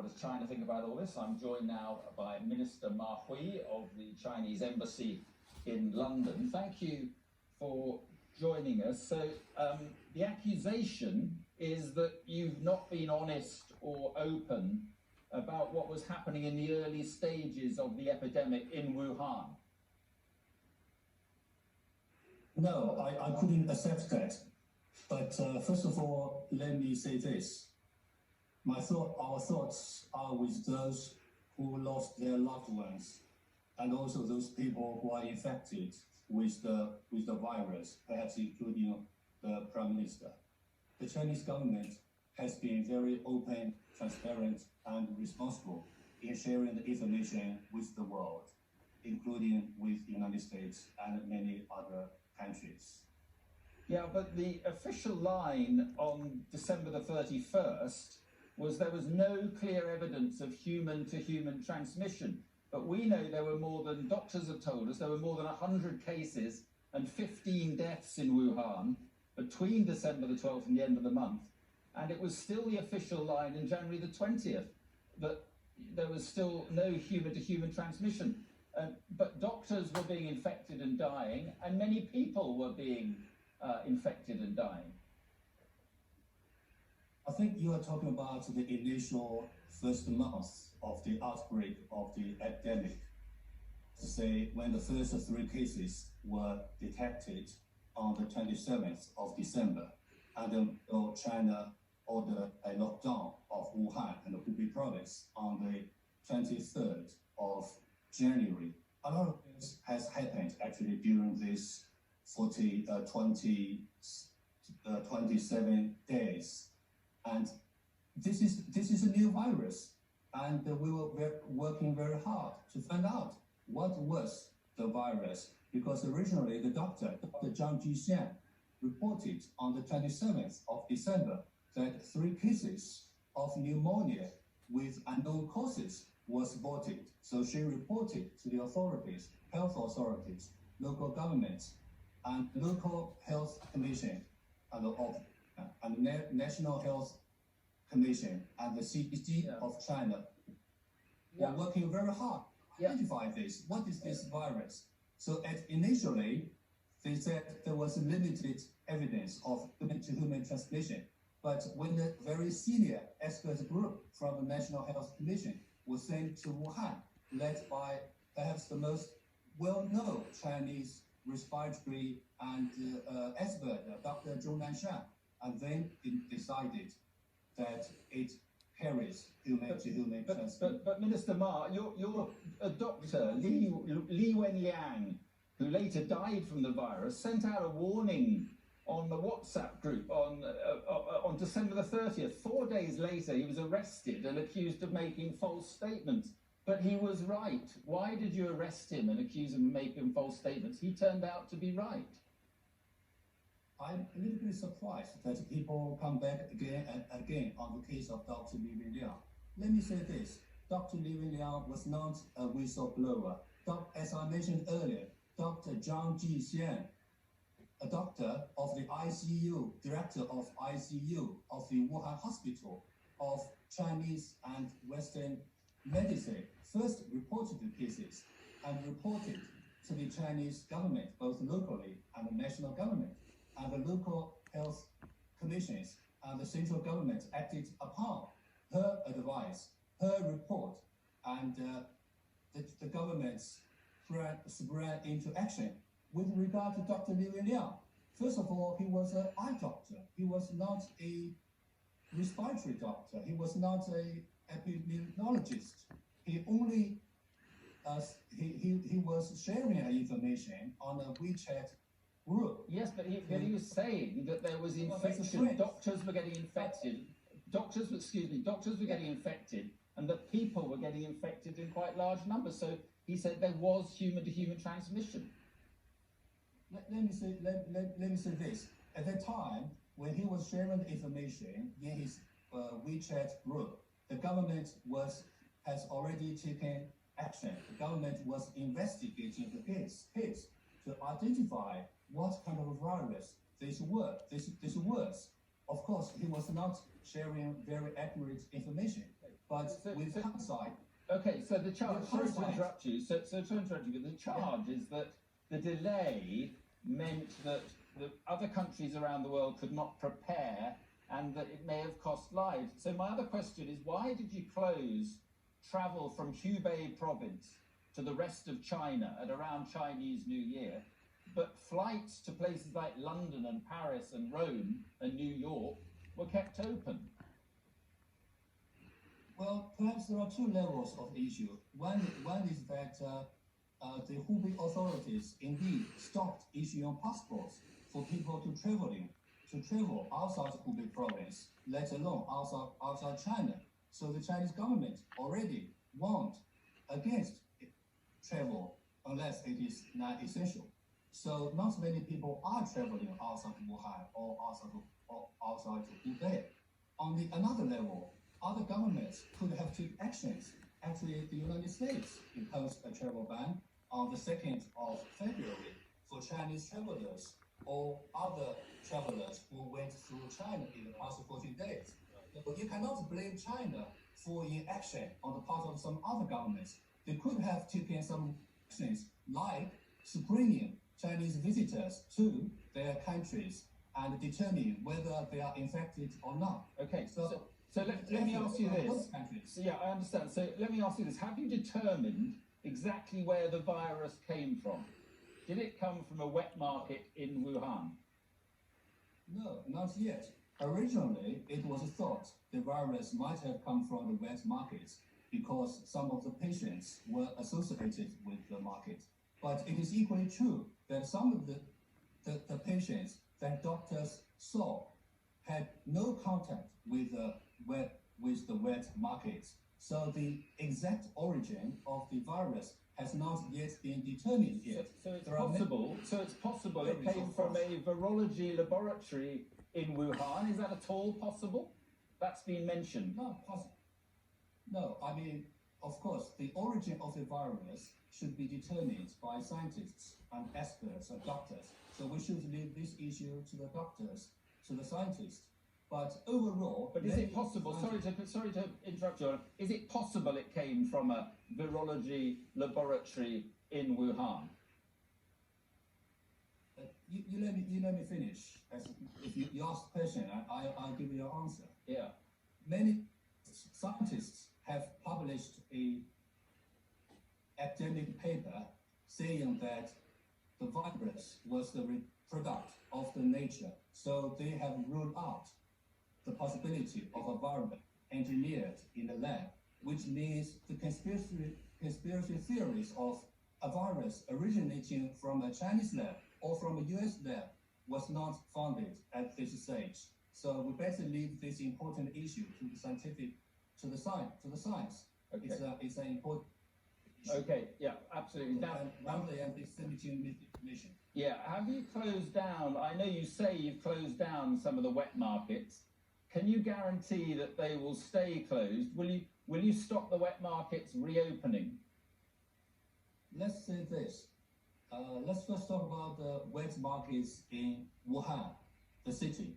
what does China think about all this? I'm joined now by Minister Ma Hui of the Chinese Embassy in London. Thank you for joining us. So the accusation is that you've not been honest or open about what was happening in the early stages of the epidemic in Wuhan. No, I couldn't accept that. But first of all, let me say this. Our thoughts are with those who lost their loved ones, and also those people who are infected with the virus, perhaps including the Prime Minister. The Chinese government has been very open, transparent, and responsible in sharing the information with the world, including with the United States and many other countries. Yeah, but the official line on December the 31st was there was no clear evidence of human-to-human transmission. But we know there were more than, doctors have told us, there were more than 100 cases and 15 deaths in Wuhan between December the 12th and the end of the month. And it was still the official line in January the 20th that there was still no human-to-human transmission. But doctors were being infected and dying, and many people were being infected and dying. I think you are talking about the initial first month of the outbreak of the epidemic. To say when the first 3 cases were detected on the 27th of December, and then China ordered a lockdown of Wuhan and the Hubei province on the 23rd of January. A lot of things has happened actually during this 27 days. And this is a new virus, and we were working very hard to find out what was the virus, because originally the Dr. Zhang Jixian, reported on the 27th of December that 3 cases of pneumonia with unknown causes was spotted. So she reported to the authorities, health authorities, local governments, and local health commission, and National Health Commission and the CDC of China were working very hard to identify this. What is this virus? So initially, they said there was limited evidence of human-to-human transmission. But when the very senior expert group from the National Health Commission was sent to Wuhan, led by perhaps the most well-known Chinese respiratory and expert, Dr. Zhou Nanshan, and then it decided that it carries human-to-human transmission. But Minister Ma, you're a doctor, Li Wenliang, who later died from the virus, sent out a warning on the WhatsApp group on December the 30th. 4 days later, he was arrested and accused of making false statements. But he was right. Why did you arrest him and accuse him of making false statements? He turned out to be right. I'm a little bit surprised that people come back again and again on the case of Dr. Li Wenliang. Let me say this. Dr. Li Wenliang was not a whistleblower. As I mentioned earlier, Dr. Zhang Jixian, a doctor of the ICU, director of ICU of the Wuhan Hospital of Chinese and Western medicine, first reported the cases and reported to the Chinese government, both locally and the national government, and the local health commissions and the central government acted upon her advice, her report, and the government sprang into action. With regard to Dr. Li Wenliang, first of all, he was an eye doctor. He was not a respiratory doctor. He was not an epidemiologist. He only he was sharing information on a WeChat group. Yes, but he was saying that there was infection. Doctors were getting infected. Doctors were getting infected, and that people were getting infected in quite large numbers. So he said there was human-to-human transmission. Let me say this. At that time, when he was sharing the information in his WeChat group, the government has already taken action. The government was investigating the case to identify what kind of virus this was. Of course, he was not sharing very accurate information, But So- with so- hindsight, Okay, so the charge, With sorry to hindsight. interrupt you, so to interrupt you, the charge is that the delay meant that the other countries around the world could not prepare and that it may have cost lives. So my other question is, why did you close travel from Hubei province to the rest of China at around Chinese New Year, but flights to places like London and Paris and Rome and New York were kept open? well, perhaps there are two levels of the issue. One is that the Hubei authorities indeed stopped issuing passports for people to travel outside Hubei province, let alone outside China. So the Chinese government already warned against travel unless it is not essential. So not many people are traveling outside Wuhan or outside Hubei. On the another level, other governments could have taken actions. Actually, the United States imposed a travel ban on the 2nd of February for Chinese travelers or other travelers who went through China in the past 14 days. So you cannot blame China for inaction on the part of some other governments. They could have taken some actions like screening Chinese visitors to their countries and determining whether they are infected or not. Okay, so let me ask you this. So yeah, I understand. So let me ask you this. Have you determined exactly where the virus came from? Did it come from a wet market in Wuhan? No, not yet. Originally, it was thought the virus might have come from the wet markets because some of the patients were associated with the market. But it is equally true that some of the patients that doctors saw had no contact with the wet markets. So the exact origin of the virus has not yet been determined yet. So it's There are possible. So it's possible it Theories, came of from course. a virology laboratory in Wuhan. Is that at all possible? That's been mentioned. Not possible. No, I mean, of course, the origin of the virus should be determined by scientists and experts and doctors. So we should leave this issue to the doctors, to the scientists. But overall, But is many it possible? scientists- Sorry to interrupt you. Is it possible it came from a virology laboratory in Wuhan? You let me finish. If you ask a question, I'll give you your answer. Yeah. Many scientists have published a academic paper saying that the virus was the product of the nature. So they have ruled out the possibility of a virus engineered in the lab, which means the conspiracy theories of a virus originating from a Chinese lab or from a US lab was not founded at this stage. So we better leave this important issue to the science. Okay. It's an important issue. Okay. Yeah. Absolutely. Now, Rather than disseminating misinformation. yeah. Have you closed down? I know you say you've closed down some of the wet markets. Can you guarantee that they will stay closed? Will you stop the wet markets reopening? Let's say this. Let's first talk about the wet markets in Wuhan, the city.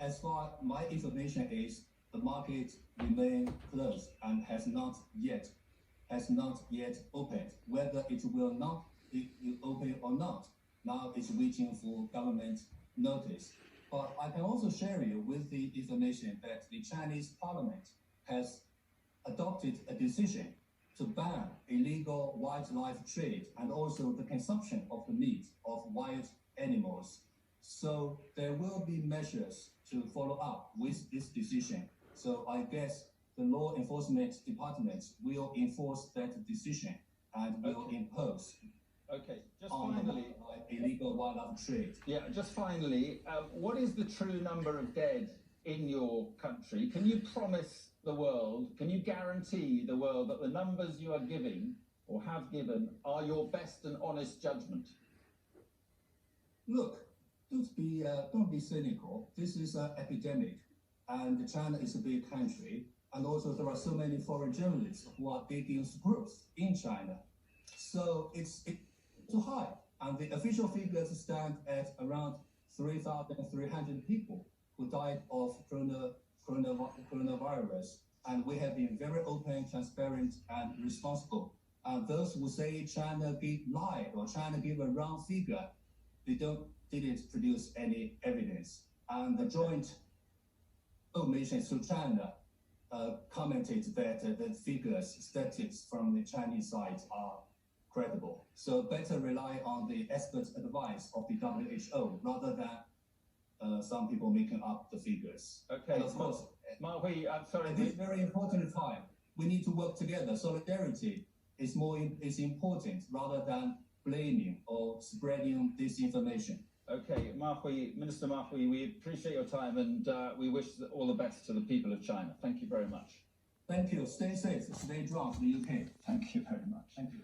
As far my information is, the market remain closed and has not yet opened. Whether it will not be open or not, now it's waiting for government notice. But I can also share you with the information that the Chinese parliament has adopted a decision to ban illegal wildlife trade and also the consumption of the meat of wild animals. So there will be measures to follow up with this decision. So I guess the law enforcement department will enforce that decision and will impose Okay. Just on finally. illegal wildlife trade. Yeah, just finally, what is the true number of dead in your country? Can you promise the world, can you guarantee the world that the numbers you are giving or have given are your best and honest judgment? Look, don't be cynical. This is an epidemic, and China is a big country, and also there are so many foreign journalists who are digging screws in China. So it's too high, and the official figures stand at around 3,300 people who died of coronavirus. and we have been very open, transparent, and responsible. Those who say China lied or China gave a wrong figure, they didn't produce any evidence. And the joint missions to China commented that the figures, statistics from the Chinese side are credible. So better rely on the expert advice of the WHO rather than some people making up the figures. Okay, and of course, Ma Hui, I'm sorry. at this very important time, we need to work together. Solidarity is important rather than blaming or spreading disinformation. Okay, Minister Ma Hui, we appreciate your time and we wish all the best to the people of China. Thank you very much. Thank you. Stay safe. Stay strong, the UK. Thank you very much. Thank you.